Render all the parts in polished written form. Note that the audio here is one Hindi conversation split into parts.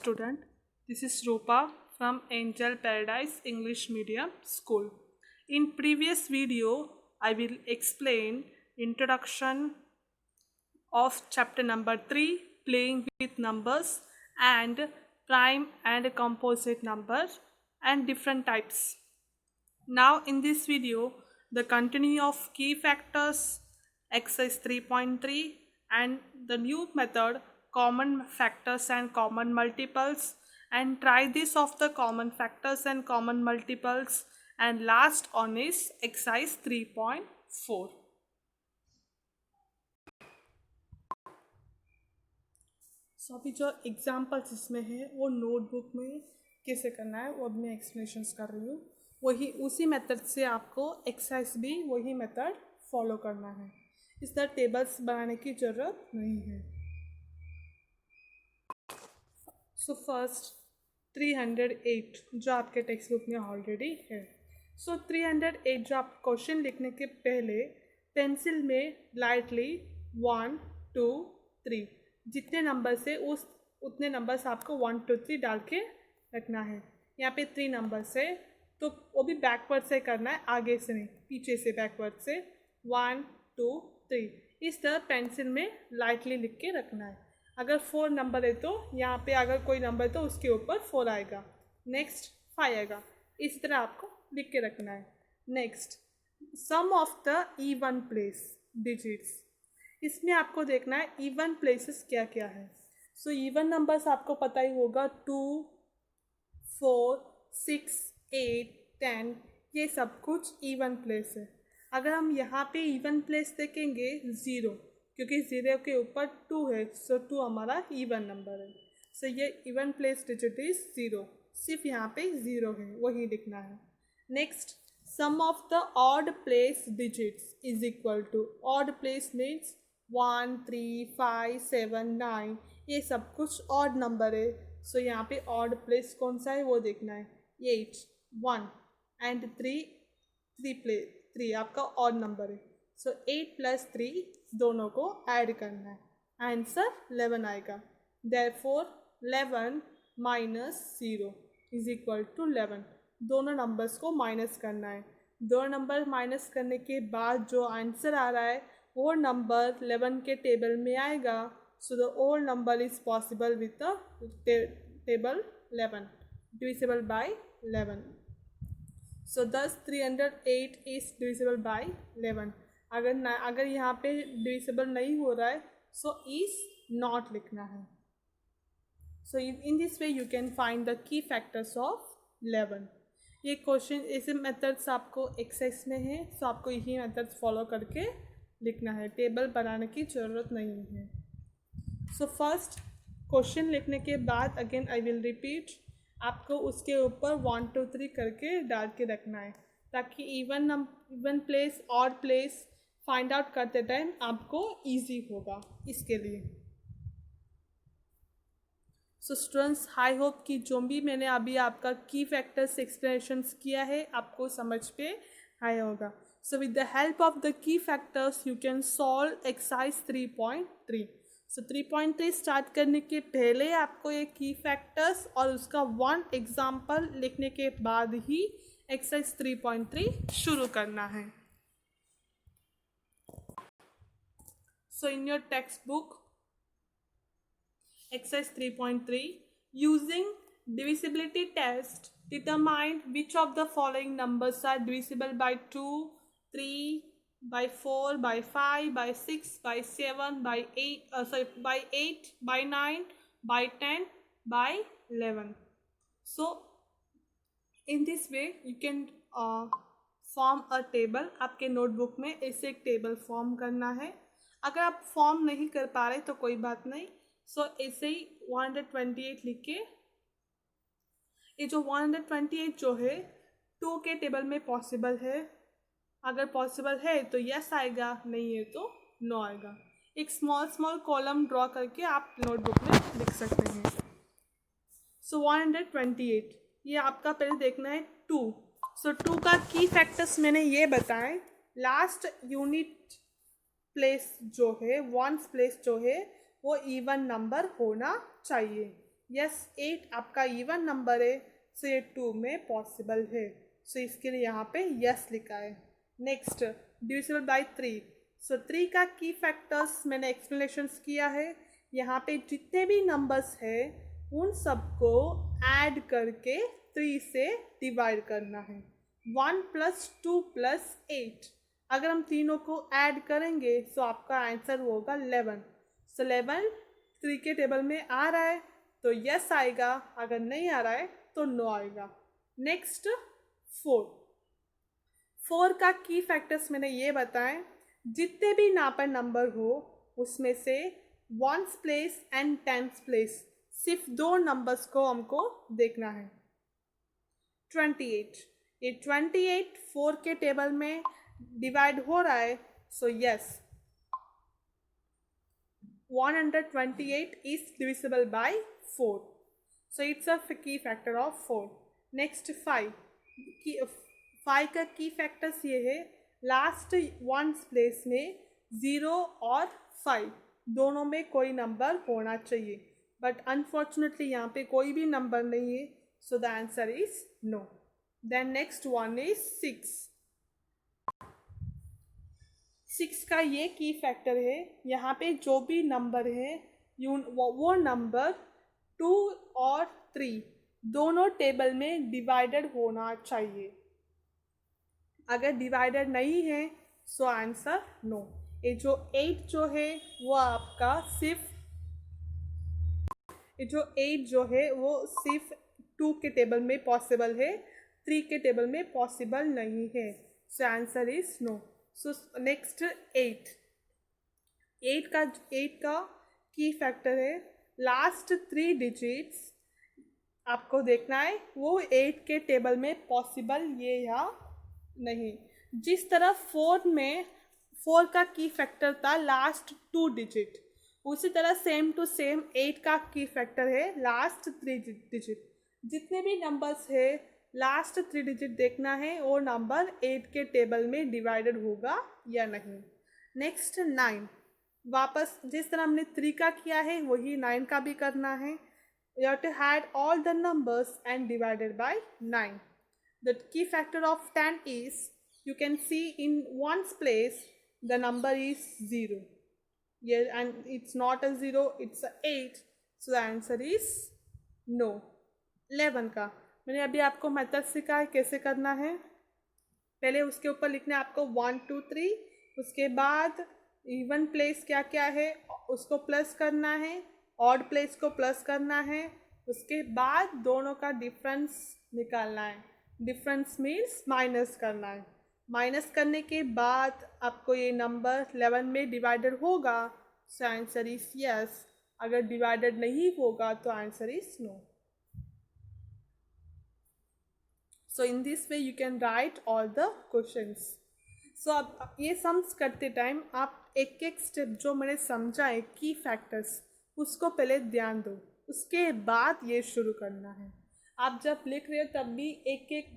Student. This is Rupa from Angel Paradise English Medium School. In previous video, I will explain introduction of chapter number 3, playing with numbers, and prime and composite numbers and different types. Now in this video, the continue of key factors, exercise 3.3, and the new method common factors and common multiples, and try this of the common factors and common multiples, and last on is exercise 3.4. सो अभी जो एग्जाम्पल्स इसमें है वो नोटबुक में कैसे करना है वो अभी मैं एक्सप्लेनेशंस कर रही हूँ. वही उसी मेथड से आपको एक्सरसाइज भी वही मेथड फॉलो करना है. इस तरह टेबल्स बनाने की ज़रूरत नहीं है. सो फर्स्ट 308 जो आपके टेक्स्ट बुक में ऑलरेडी है. सो 308 जो आप क्वेश्चन लिखने के पहले पेंसिल में लाइटली 1 2 3 जितने नंबर से उतने नंबर्स आपको 1 2 3 डाल के रखना है. यहाँ पे 3 नंबर्स है तो वो भी बैकवर्ड से करना है, आगे से नहीं, पीछे से बैकवर्ड से 1 2 3 इस तरह पेंसिल में लाइटली लिख के रखना है. अगर 4 नंबर है तो यहाँ पे अगर कोई नंबर है तो उसके ऊपर 4 आएगा, नेक्स्ट 5 आएगा, इस तरह आपको लिख के रखना है. Next sum of the even place digits. इसमें आपको देखना है इवन प्लेसेस क्या क्या है. सो इवन नंबर्स आपको पता ही होगा 2 4 6 8 10 ये सब कुछ इवन प्लेस है. अगर हम यहाँ पे इवन प्लेस देखेंगे 0 क्योंकि 0 के ऊपर 2 है, सो 2 हमारा इवन नंबर है. सो ये इवन प्लेस डिजिट इज 0, सिर्फ यहाँ पे 0 है वही लिखना है. Next sum of the odd place digits is equal to, odd place means 1 3 5 7 9 ये सब कुछ ऑड नंबर है. सो यहाँ पे ऑड प्लेस कौन सा है वो देखना है. 8 1 एंड 3 आपका ऑड नंबर है. सो 8 प्लस 3 दोनों को ऐड करना है, आंसर 11 आएगा. Therefore 11 minus 0 is equal to 11. दोनों नंबर्स को माइनस करना है. दो नंबर माइनस करने के बाद जो आंसर आ रहा है वो नंबर 11 के टेबल में आएगा. So the whole number is possible with the table 11 divisible by 11. So thus 308 is divisible by 11. अगर यहाँ पे डिविजिबल नहीं हो रहा है सो इज नॉट लिखना है. So in this way you can find the key factors of 11. ये क्वेश्चन ऐसे मेथड्स आपको एक्सरसाइज में है, सो आपको यही मेथड्स फॉलो करके लिखना है, टेबल बनाने की ज़रूरत नहीं है. सो फर्स्ट क्वेश्चन लिखने के बाद अगेन आई विल रिपीट, आपको उसके ऊपर 1 2 3 करके डाल के रखना है ताकि even place odd place find out करते टाइम आपको इजी होगा इसके लिए. सो स्टूडेंट्स आई होप कि जो भी मैंने अभी आपका की फैक्टर्स एक्सप्लेनेशंस किया है आपको समझ पे आया होगा. So with the help of the key factors you can solve exercise 3.3. So 3.3 start करने के पहले आपको ये की फैक्टर्स और उसका 1 एग्जाम्पल लिखने के बाद ही एक्सरसाइज 3.3 शुरू करना है. So in your textbook exercise 3.3 using divisibility test determine which of the following numbers are divisible by 2 3 by 4 by 5 by 6 by 7 by 8 by 9 by 10 by 11. So in this way you can form a table. आपके नोटबुक में ऐसे एक टेबल फॉर्म करना है. अगर आप फॉर्म नहीं कर पा रहे तो कोई बात नहीं. सो ऐसे ही 128 लिख के, ये जो 128 जो है 2 के टेबल में पॉसिबल है. अगर पॉसिबल है तो यस आएगा, नहीं है तो नो आएगा. एक स्मॉल कॉलम ड्रॉ करके आप नोटबुक में लिख सकते हैं. सो 128 ये आपका पहले देखना है 2. सो 2 का की फैक्टर्स मैंने ये बताए. लास्ट यूनिट प्लेस जो है, वंस प्लेस जो है वो इवन नंबर होना चाहिए. यस 8 आपका इवन नंबर है, सो ये 2 में पॉसिबल है, सो इसके लिए यहाँ पे यस लिखा है। नेक्स्ट डिविजिबल बाय 3, सो 3 का की फैक्टर्स मैंने एक्सप्लेनेशंस किया है। यहाँ पे जितने भी नंबर्स है उन सबको ऐड करके 3 से डिवाइड करना है। 1 + 2 + 8, अगर हम तीनों को ऐड करेंगे तो आपका आंसर होगा 11। सो 11 3 के टेबल में आ रहा है तो यस आएगा, अगर नहीं आ रहा है तो नो आएगा। नेक्स्ट 4, 4 का की फैक्टर्स मैंने ये बताए, जितने भी यहाँ पर नंबर हो उसमें से ones place and tens place सिर्फ 2 नंबर्स को हमको देखना है। 28, ये 28 4 के टेबल में डिवाइड हो रहा है, so yes 128 is divisible by 4, so it's a key factor of 4. Next 5, 5 का की फैक्टर्स ये है, लास्ट वंस प्लेस में 0 और 5 दोनों में कोई नंबर होना चाहिए, बट अनफॉर्चुनेटली यहाँ पे कोई भी नंबर नहीं है, so the answer is no. Then next one is 6, 6 का ये की फैक्टर है, यहाँ पे जो भी नंबर है वो नंबर 2 और 3 दोनों टेबल में डिवाइडेड होना चाहिए, अगर डिवाइडेड नहीं है सो आंसर नो। ये जो 8 जो है वो आपका सिर्फ, ये जो 8 जो है वो सिर्फ 2 के टेबल में पॉसिबल है, 3 के टेबल में पॉसिबल नहीं है, so answer is no. So next 8 का की फैक्टर है, लास्ट 3 डिजिट्स आपको देखना है वो 8 के टेबल में पॉसिबल ये या नहीं। जिस तरह 4 में 4 का की फैक्टर था लास्ट 2 डिजिट, उसी तरह सेम टू सेम 8 का की फैक्टर है लास्ट 3 डिजिट। जितने भी नंबर्स है लास्ट 3 डिजिट देखना है वो नंबर 8 के टेबल में डिवाइडेड होगा या नहीं। नेक्स्ट 9, वापस जिस तरह हमने 3 का किया है वही 9 का भी करना है। You have to add all the numbers and divided by 9. The key factor of 10 is, you can see in one's place the number is 0. Yeah, and it's not a 0, it's a 8. So the answer is no. 11 का मैंने अभी आपको मेथड सिखाया कैसे करना है। पहले उसके ऊपर लिखना है आपको 1 2 3, उसके बाद इवन प्लेस क्या क्या है उसको प्लस करना है, ऑड प्लेस को प्लस करना है, उसके बाद दोनों का डिफरेंस निकालना है। डिफरेंस मीन्स माइनस करना है। माइनस करने के बाद आपको ये नंबर 11 में डिवाइडेड होगा, सो आंसर इज यस, अगर डिवाइडेड नहीं होगा तो answer is no. So in this way you can write all the questions. सो अब ये सम्स करते टाइम आप एक एक स्टेप जो मैंने समझाए की फैक्टर्स उसको पहले ध्यान दो, उसके बाद ये शुरू करना है। आप जब लिख रहे हो तब भी एक एक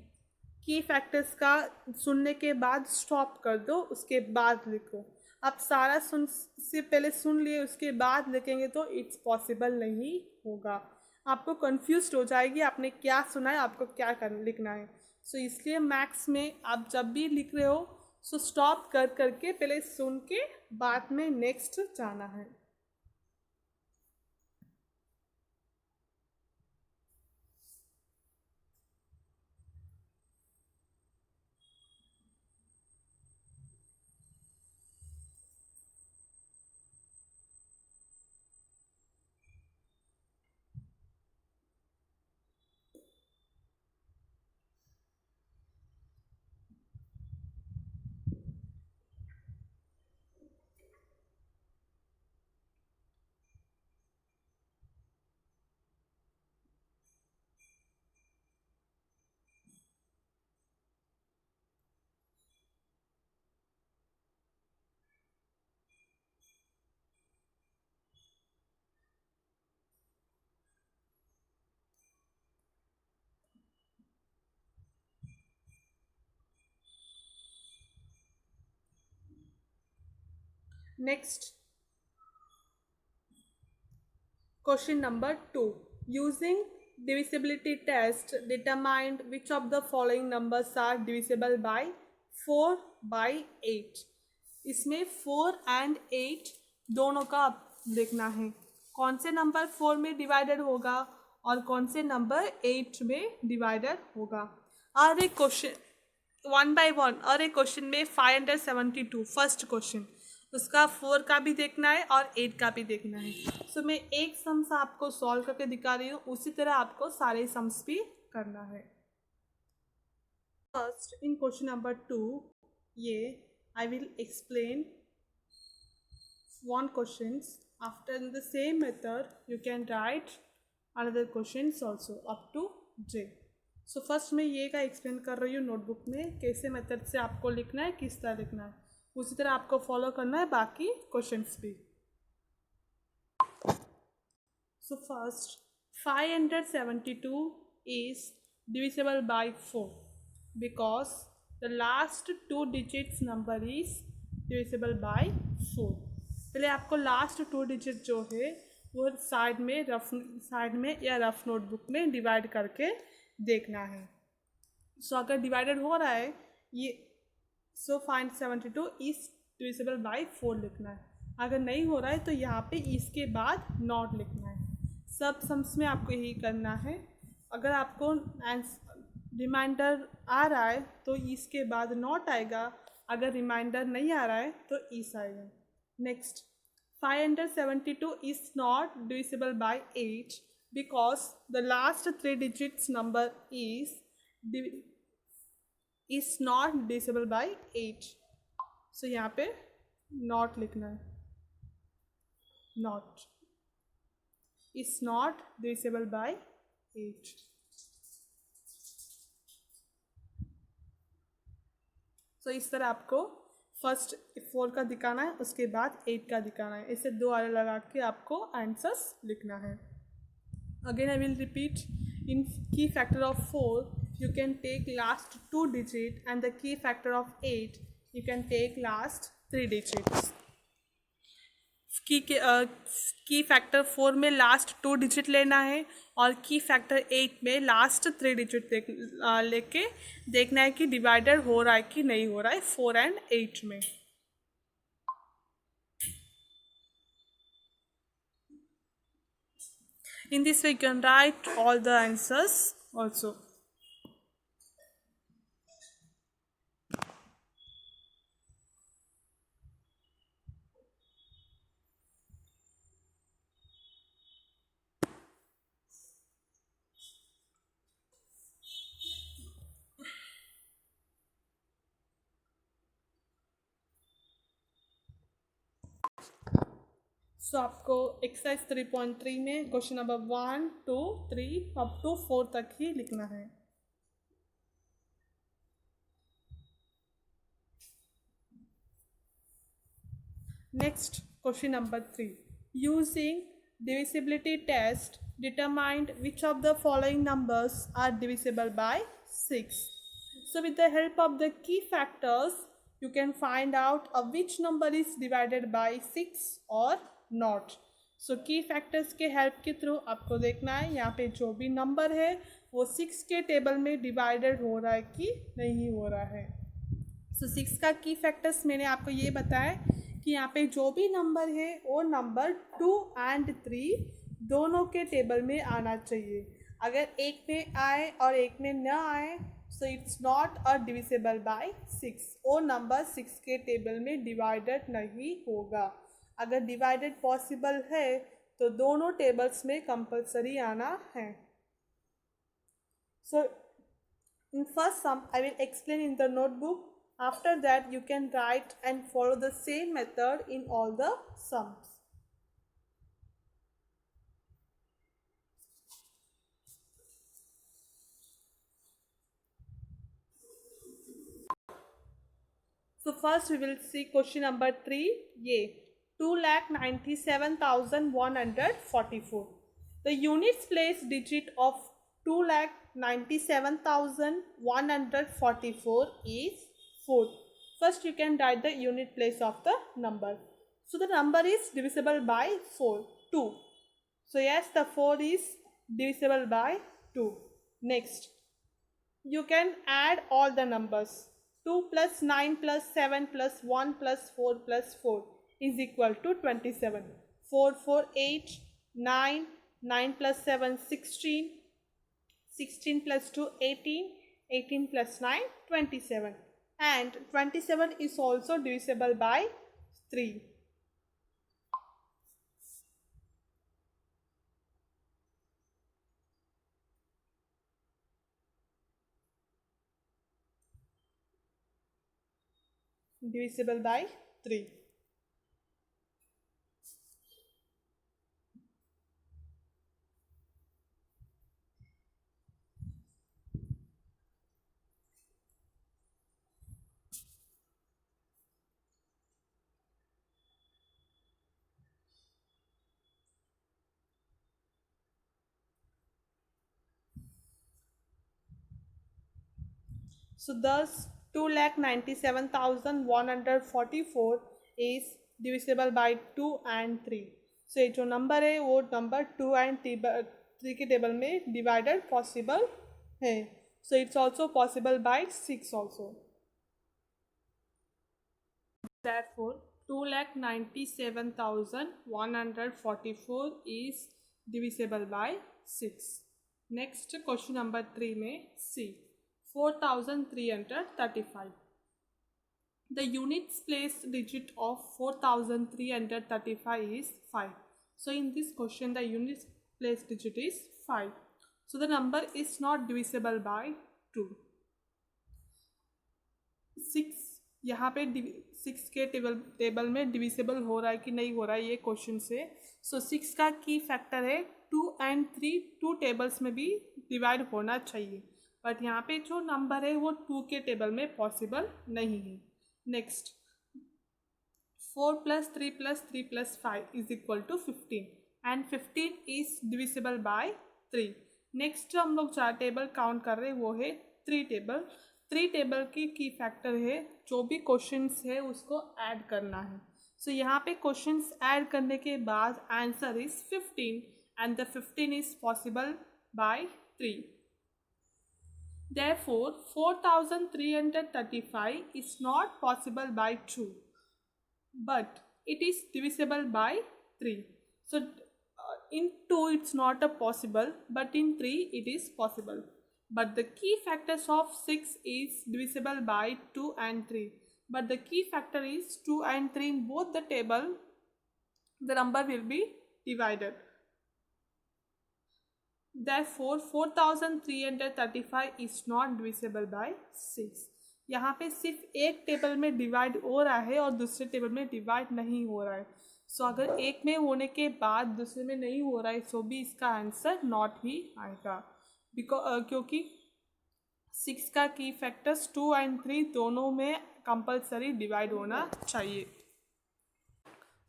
की फैक्टर्स का सुनने के बाद स्टॉप कर दो, उसके बाद लिखो। आप सारा से पहले सुन लिए उसके बाद लिखेंगे तो इट्स पॉसिबल नहीं होगा, आपको कंफ्यूज हो जाएगी आपने क्या सुना है आपको क्या लिखना है। सो इसलिए मैथ्स में आप जब भी लिख रहे हो सो स्टॉप कर करके पहले सुन के बाद में नेक्स्ट जाना है। Next question number 2, using divisibility test determined which of the following numbers are divisible by 4 by 8. इसमें 4 एंड 8 दोनों का देखना है, कौन से नंबर 4 में डिवाइडेड होगा और कौन से नंबर 8 में डिवाइडेड होगा। और एक क्वेश्चन 1 by 1 और एक क्वेश्चन में 572 फर्स्ट क्वेश्चन, उसका 4 का भी देखना है और 8 का भी देखना है। सो मैं एक सम्स आपको सॉल्व करके दिखा रही हूँ, उसी तरह आपको सारे सम्स भी करना है। फर्स्ट इन क्वेश्चन नंबर 2 ये I will explain one questions. After in the same method you can write another questions also up to J. So first मैं ये का एक्सप्लेन कर रही हूँ नोटबुक में कैसे मेथड से आपको लिखना है, किस तरह लिखना है, उसी तरह आपको फॉलो करना है बाकी क्वेश्चंस भी। So first 572 is divisible by 4 because the last two digits number is divisible by 4। पहले आपको लास्ट 2 डिजिट जो है वो साइड में या रफ नोटबुक में डिवाइड करके देखना है। सो अगर डिवाइडेड हो रहा है ये, सो 572 इज डिविजिबल बाय 4 लिखना है। अगर नहीं हो रहा है तो यहाँ पे इसके बाद नॉट लिखना है। सब सम्स में आपको यही करना है। अगर आपको रिमाइंडर आ रहा है तो इसके बाद नॉट आएगा, अगर रिमाइंडर नहीं आ रहा है तो इस आएगा। Next 572 is not divisible by 8 because the last 3 digits number is not divisible by 8। so यहाँ पे not लिखना है, not is not divisible by 8। so इस तरह आपको फर्स्ट 4 का दिखाना है, उसके बाद 8 का दिखाना है। इसे 2 आरे लगा के आपको आंसर्स लिखना है। Again I will repeat, in key factor of 4 you can take last 2 digit and the key factor of 8 you can take last 3 digits. Key factor 4 में लास्ट 2 डिजिट लेना है और की फैक्टर 8 में लास्ट 3 डिजिट लेके देखना है कि डिवाइडर हो रहा है कि नहीं हो रहा है 4 एंड 8 में। In this way you can write all the answers also. सो आपको एक्सरसाइज 3.3 में क्वेश्चन नंबर 1, 2, 3 अप टू 4 तक ही लिखना है। Next question number 3, using divisibility test determined which of the following numbers are divisible by 6। so with the help of the key factors you can find out which number is divided by 6 or not। सो की फैक्टर्स के हेल्प के थ्रू आपको देखना है यहाँ पे जो भी नंबर है वो 6 के टेबल में डिवाइडेड हो रहा है कि नहीं हो रहा है। सो 6 का की फैक्टर्स मैंने आपको ये बताया कि यहाँ पे जो भी नंबर है वो नंबर 2 एंड 3 दोनों के टेबल में आना चाहिए। अगर एक में आए और एक में न आए सो it's not a divisible by 6, वो नंबर 6 के टेबल में डिवाइडेड नहीं होगा। अगर डिवाइडेड पॉसिबल है तो दोनों टेबल्स में कंपलसरी आना है। So in first sum I will explain in the notebook, after that you can write and follow the same method in all the sums. So first we will see question number 3, ये 2,97,144। The units place digit of 2,97,144 is 4। First you can write the unit place of the number. So the number is divisible by 4, 2. So yes, the 4 is divisible by 2. Next, you can add all the numbers. 2 plus 9 plus 7 plus 1 plus 4 is equal to 27. 4 4 8 9, 9 plus 7 16, 16 plus 2 18, 18 plus 9 27, and 27 is also divisible by 3. Divisible by 3. So thus 2,97,144 is divisible by 2 and 3. So ये जो नंबर है वो नंबर 2 and 3 के टेबल में डिवाइडेड पॉसिबल है. So it's also possible by 6 also. Therefore 2,97,144 is divisible by 6. Next question number 3 में C. 4,335. The units place digit of 4,335 is 5. So in this question the units place digit is 5. So the number is not divisible by 2. 6 यहाँ पे 6 के टेबल में डिविजिबल हो रहा है कि नहीं हो रहा है ये क्वेश्चन से. सो 6 का की फैक्टर है 2 and 3 2 टेबल्स में भी डिवाइड होना चाहिए, बट यहाँ पे जो नंबर है वो 2 के टेबल में पॉसिबल नहीं है. Next 4 plus 3 plus 3 plus 5 is equal to 15 and 15 is divisible by 3. Next जो हम लोग 4 टेबल काउंट कर रहे हैं वो है 3 टेबल. 3 टेबल की फैक्टर है जो भी क्वेश्चंस है उसको ऐड करना है. सो यहाँ पे क्वेश्चंस ऐड करने के बाद answer is 15 and the 15 is possible by 3. Therefore 4,335 is not possible by 2, but it is divisible by 3. So in 2 it's not a possible, but in 3 it is possible. But the key factors of 6 is divisible by 2 and 3. But the key factor is 2 and 3 in both the table, the number will be divided. Therefore 4,335 is not divisible by 6. यहाँ पे सिर्फ एक टेबल में डिवाइड हो रहा है और दूसरे टेबल में डिवाइड नहीं हो रहा है. सो अगर एक में होने के बाद दूसरे में नहीं हो रहा है सो भी इसका आंसर नॉट ही आएगा, क्योंकि 6 का की फैक्टर्स 2 and 3 दोनों में कंपलसरी डिवाइड होना चाहिए.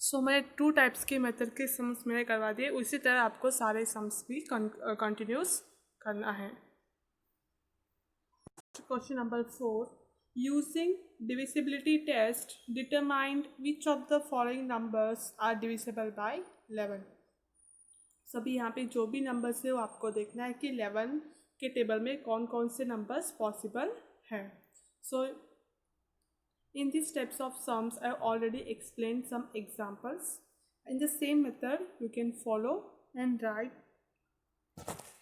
सो मैंने 2 टाइप्स के मेथड के सम्स मैंने करवा दिए, उसी तरह आपको सारे सम्स भी कंटिन्यूस करना है. Question number 4. Using divisibility test determined which of the following numbers are divisible by 11. सभी यहाँ पे जो भी नंबर्स है वो आपको देखना है कि 11 के टेबल में कौन कौन से नंबर्स पॉसिबल हैं. सो in these types of sums I already explained some examples. In the same method you can follow and write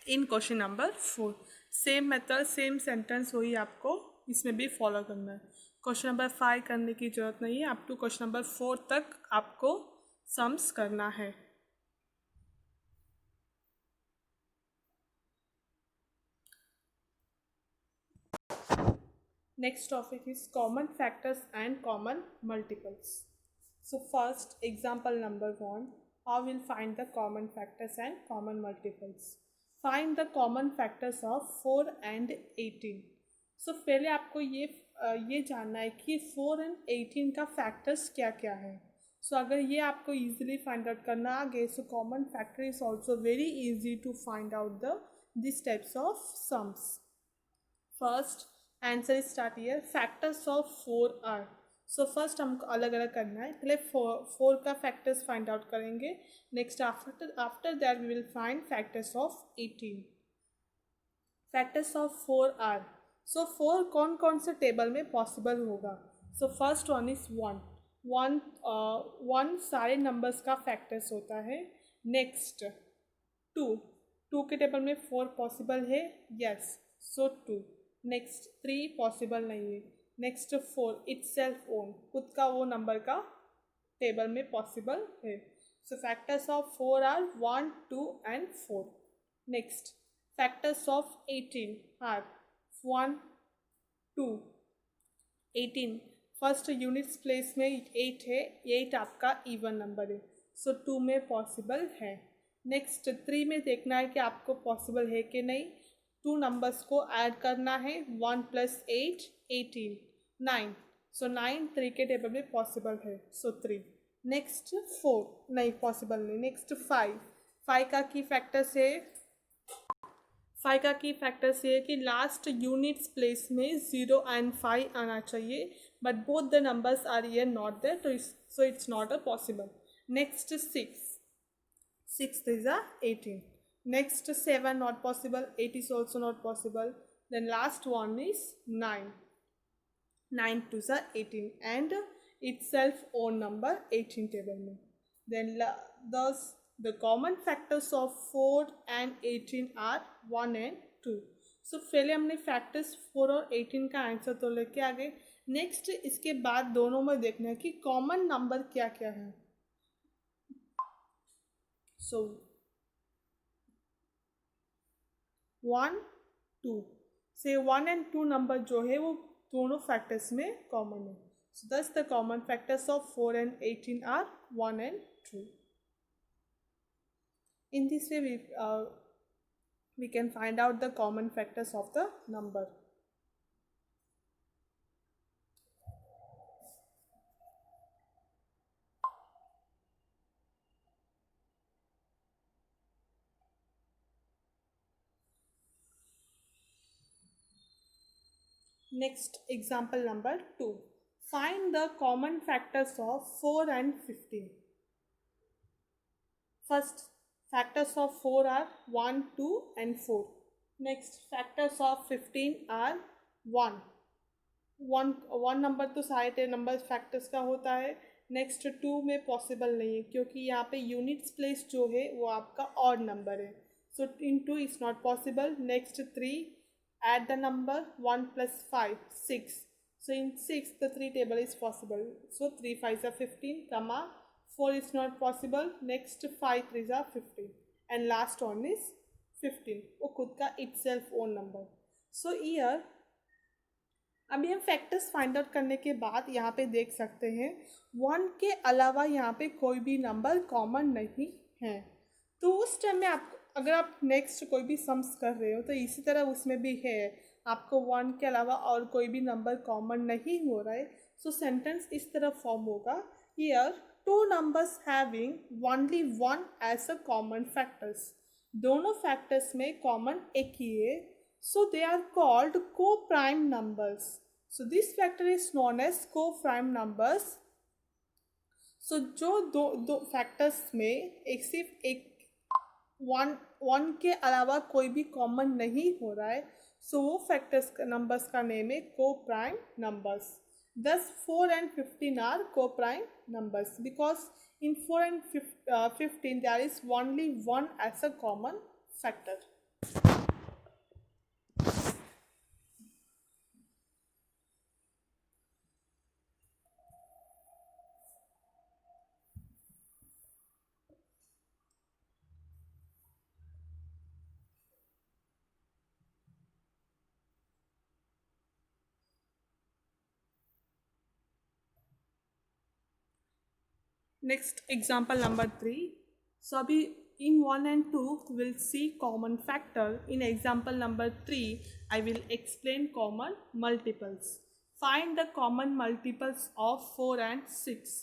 in question number 4. Same method same sentence वही आपको इसमें भी फॉलो करना है. क्वेश्चन नंबर 5 करने की ज़रूरत नहीं है, अप टू क्वेश्चन नंबर 4 तक आपको सम्स करना है. Next topic is common factors and common multiples. So first example number 1, how we'll find the common factors and common multiples. Find the common factors of 4 and 18. So पहले आपको ये जानना है कि 4 and 18 का फैक्टर्स क्या क्या है. सो अगर ये आपको easily find out करना आ गए so common factor is also very easy to find out these types of sums. First answer is start here. Factors of 4 are, so first हमको अलग अलग करना है. पहले फोर का फैक्टर्स फाइंड आउट करेंगे. Next after that we will find factors of 18. Factors of 4 are. So 4 कौन कौन से टेबल में पॉसिबल होगा. So first one is 1. One सारे नंबर्स का फैक्टर्स होता है. नेक्स्ट 2 के टेबल में 4 पॉसिबल है. यस, सो 2. नेक्स्ट 3 पॉसिबल नहीं है. नेक्स्ट 4 इटसेल्फ ओन, खुद का वो नंबर का टेबल में पॉसिबल है. So factors of 4 are 1, 2 and 4. Next factors of 18 are 1, 2. 18 first units place में 8 है. 8 आपका इवन नंबर है, सो 2 में पॉसिबल है. नेक्स्ट 3 में देखना है कि आपको पॉसिबल है कि नहीं. 2 नंबर्स को ऐड करना है. 1 + 8 18, 9. सो 9 3 के टेबल में पॉसिबल है, सो 3. नेक्स्ट 4 नहीं पॉसिबल नहीं. नेक्स्ट 5 का की फैक्टर्स है. 5 का की फैक्टर्स ये है कि लास्ट यूनिट्स प्लेस में 0 एंड 5 आना चाहिए, but both the numbers are here not there, so it's not a possible. Next 6 is a 18. Next 7 not possible. 8 is also not possible. Then last one is 9. 9 2 is a 18 and itself own number 18 table में. Then thus the common factors of 4 and 18 are 1 and 2. So पहले हमने फैक्टर्स 4 और 18 का आंसर तो लेके आ गए. नेक्स्ट इसके बाद दोनों में देखना है कि कॉमन नंबर क्या क्या है. सो 1 2 से 1 एंड 2 नंबर जो है वो दोनों फैक्टर्स में कॉमन है. So thus the common factors of 4 and 18 are 1 and 2. In this way we can find out the common factors of the number. Next example number 2. Find the common factors of 4 and 15. First factors of 4 are 1, 2 and 4. Next factors of 15 are 1. One number तो सारे नंबर फैक्टर्स का होता है. नेक्स्ट 2 में पॉसिबल नहीं है क्योंकि यहाँ पे यूनिट्स प्लेस जो है वो आपका ऑड नंबर है, so in 2 is not possible. Next 3 add the number 1 + 5 6. So in 6 the 3 table is possible, so 3 5s are 15 comma 4 is not possible. Next 5 3s are 15 and last one is 15, वो खुद का itself own number. So here अभी हम फैक्टर्स फाइंड आउट करने के बाद यहाँ पे देख सकते हैं 1 के अलावा यहाँ पे कोई भी नंबर कॉमन नहीं है. तो उस टाइम में आप अगर आप नेक्स्ट कोई भी सम्स कर रहे हो तो इसी तरह उसमें भी है, आपको 1 के अलावा और कोई भी नंबर कॉमन नहीं हो रहा है. सो सेंटेंस इस तरह फॉर्म होगा. Here 2 numbers having only 1 as a common factors. दोनों फैक्टर्स में कॉमन एक ही है, so they are called coprime numbers. So this factor is known as coprime numbers. So जो दो फैक्टर्स में एक सिर्फ एक 1 के अलावा कोई भी कॉमन नहीं हो रहा है, सो वो फैक्टर्स नंबर्स का नेम है co-prime numbers. Thus 4 and 15 are co-prime numbers because in 4 and 15 there is only 1 as a common factor. Next example number 3. So अभी in 1 and 2 we'll see common factor. In example number 3 I will explain common multiples. Find the common multiples of 4 and 6.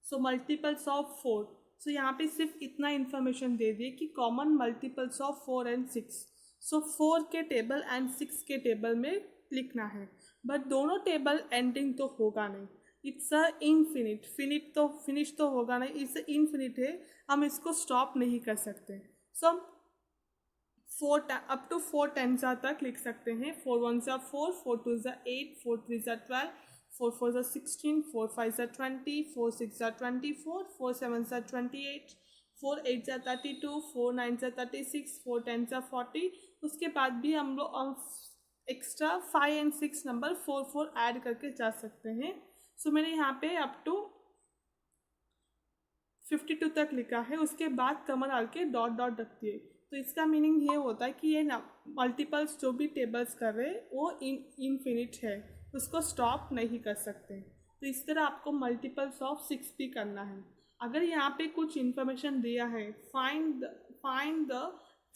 So multiples of 4. So यहाँ पे सिर्फ इतना information दे दिए कि common multiples of 4 and 6. So 4 के टेबल and 6 के टेबल में लिखना है, बट दोनों टेबल एंडिंग तो होगा नहीं, इट्स अ इनफिनिट, फिनिश तो होगा नहीं, इट्स इनफिनिट है, हम इसको स्टॉप नहीं कर सकते। सो हम अप टू 4 टेंसा तक लिख सकते हैं। 4 1 4, 4 2 8, 4 3 12, 4 4 16, 4 5 20, 4 6 24, 4 7 28, 4 8 32, 4 9 36, 4 10 40। उसके बाद भी हम लोग एक्स्ट्रा 5 और 6 नंबर 4 ऐड करके जा सकते हैं। सो मैंने यहाँ पे अप टू 52 तक लिखा है, उसके बाद कमर डाल के डॉट डॉट रख दिए। तो इसका मीनिंग ये होता है कि ये ना मल्टीपल्स जो भी टेबल्स कर रहे हैं वो इनफिनिट है, उसको स्टॉप नहीं कर सकते। तो इस तरह आपको मल्टीपल्स ऑफ 6 भी करना है। अगर यहाँ पे कुछ इन्फॉर्मेशन दिया है, फाइंड द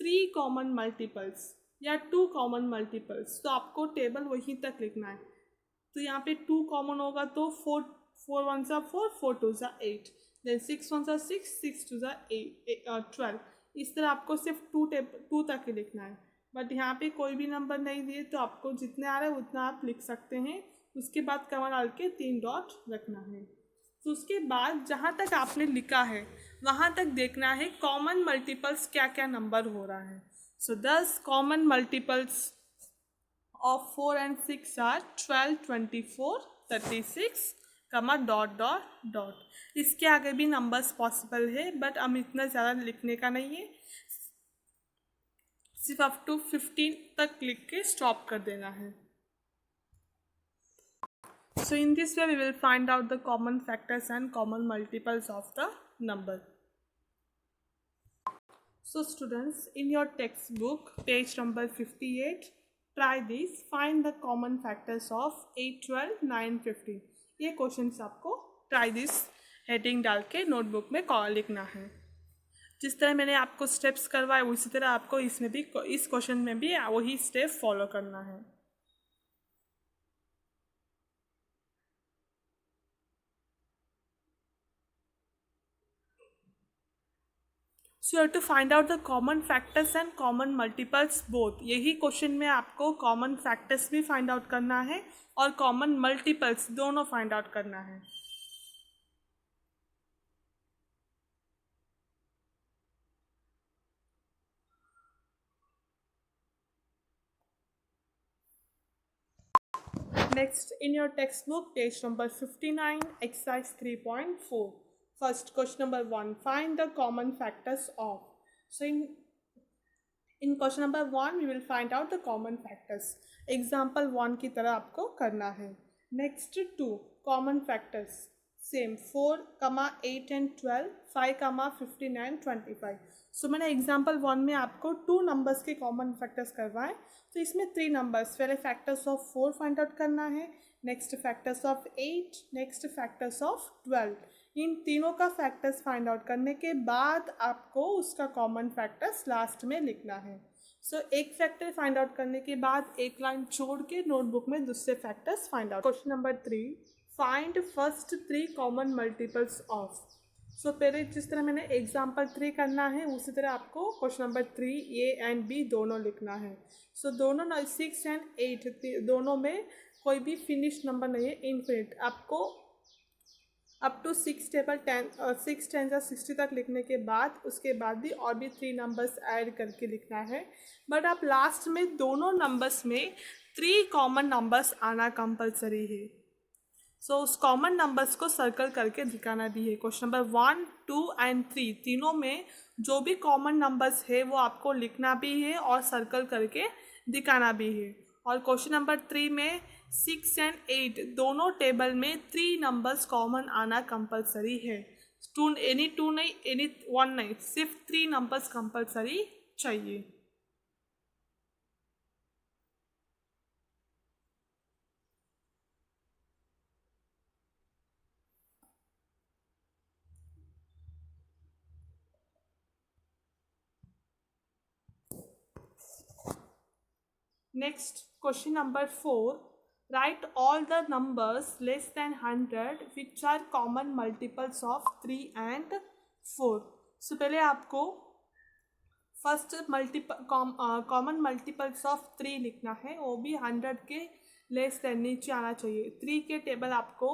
3 कॉमन मल्टीपल्स या 2 कॉमन मल्टीपल्स, तो आपको टेबल वहीं तक लिखना है। तो यहाँ पे 2 कॉमन होगा तो 4 1 4, 4 2 8, देन 6 1 6, 6 2 12। इस तरह आपको सिर्फ 2 तक ही लिखना है। बट यहाँ पे कोई भी नंबर नहीं दिए तो आपको जितने आ रहे हैं उतना आप लिख सकते हैं। उसके बाद कमा डाल के 3 डॉट रखना है। तो उसके बाद जहाँ तक आपने लिखा है वहाँ तक देखना है कॉमन मल्टीपल्स क्या क्या नंबर हो रहा है। सो 10 common multiples of 4 and 6 are 12, 24, 36, कमा डॉट डॉट डॉट। इसके आगे भी नंबर्स पॉसिबल है बट हम इतना ज़्यादा लिखने का नहीं है, सिर्फ अप टू 15 तक लिख के स्टॉप कर देना है। So in this way we will find out the common factors and common multiples of the number. So students, in your textbook page number 58, try this, find the common factors of 8 12 9 15। ये क्वेश्चंस आपको ट्राई दिस हेडिंग डाल के नोटबुक में लिखना है। जिस तरह मैंने आपको स्टेप्स करवाए उसी तरह आपको इसमें भी, इस क्वेश्चन में भी वही स्टेप फॉलो करना है। So you have to find out the common factors and common multiples both. यही क्वेश्चन में आपको कॉमन फैक्टर्स भी फाइंड आउट करना है और कॉमन मल्टीपल्स दोनों फाइंड आउट करना है। Next, in your textbook, page number 59, exercise 3.4. First, question number 1, find the common factors of. So, in question number 1, we will find out the common factors. Example 1 की तरह आपको करना है. Next, 2, common factors. Same, 4, 8 and 12, 5, 59, 25. सो मैंने एग्जाम्पल 1 में आपको 2 नंबर्स के कॉमन फैक्टर्स करवाएं, तो इसमें 3 नंबर्स, पहले फैक्टर्स ऑफ 4 फाइंड आउट करना है, next factors of 8, next factors of 12। इन तीनों का फैक्टर्स फाइंड आउट करने के बाद आपको उसका कॉमन फैक्टर्स लास्ट में लिखना है। सो एक फैक्टर फाइंड आउट करने के बाद एक लाइन छोड़ के नोटबुक में दूसरे factors find out. Question number 3, find first 3 common multiples of. So पहले जिस तरह मैंने एग्जाम्पल 3 करना है उसी तरह आपको question number 3 A and B दोनों लिखना है। सो दोनों 6 एंड 8 दोनों में कोई भी फिनिश नंबर नहीं है, इनफिनिट। आपको अप टू 6 टेबल 6 10 या 60 तक लिखने के बाद उसके बाद भी और भी 3 नंबर्स ऐड करके लिखना है। बट आप लास्ट में दोनों नंबर्स में 3 कॉमन नंबर्स आना कंपलसरी है। सो उस कॉमन नंबर्स को सर्कल करके दिखाना भी है। क्वेश्चन नंबर 1, 2 एंड 3 तीनों में जो भी कॉमन नंबर्स है वो आपको लिखना भी है और सर्कल करके दिखाना भी है। और क्वेश्चन नंबर 3 में 6 एंड 8 दोनों टेबल में 3 नंबर्स कॉमन आना कंपलसरी है। एनी 2 नहीं, एनी 1 नहीं, सिर्फ 3 नंबर्स कंपलसरी चाहिए। Next, question number 4. Write all the numbers less than 100 which are common multiples of 3 and 4. So पहले आपको फर्स्ट कॉमन मल्टीपल्स ऑफ 3 लिखना है, वो भी 100 के लेस देन नीचे आना चाहिए। 3 के टेबल आपको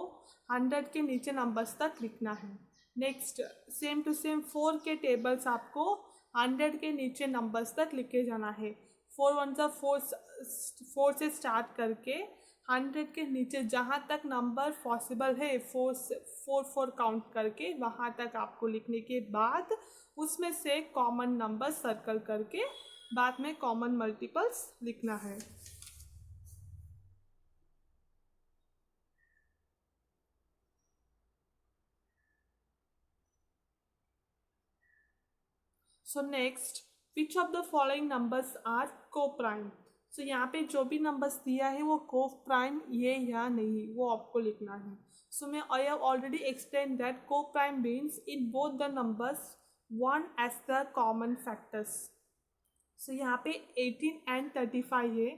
100 के नीचे नंबर्स तक लिखना है। नेक्स्ट सेम टू सेम 4 के टेबल्स आपको 100 के नीचे नंबर्स तक लिखे जाना है। 4 वन सा 4 से स्टार्ट करके 100 के नीचे जहाँ तक नंबर पॉसिबल है 4 काउंट करके वहाँ तक आपको लिखने के बाद उसमें से कॉमन नंबर सर्कल करके बाद में कॉमन मल्टीपल्स लिखना है। So next, which of the following numbers are coprime. So यहाँ पे जो भी नंबर्स दिया है वो को प्राइम ये या नहीं वो आपको लिखना है। सो मैं I have already explain that coprime means in both the numbers 1 as the common factors. So यहाँ पे 18 एंड 35 है,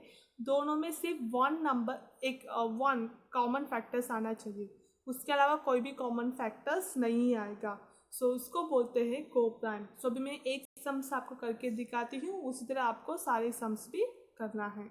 दोनों में सिर्फ वन नंबर एक वन कॉमन फैक्टर्स आना चाहिए, उसके अलावा कोई भी कॉमन फैक्टर्स नहीं आएगा। सो उसको बोलते हैं को प्राइम। सो अभी मैं एक सम्स आपको करके दिखाती हूँ, उसी तरह आपको सारे सम्स भी करना है।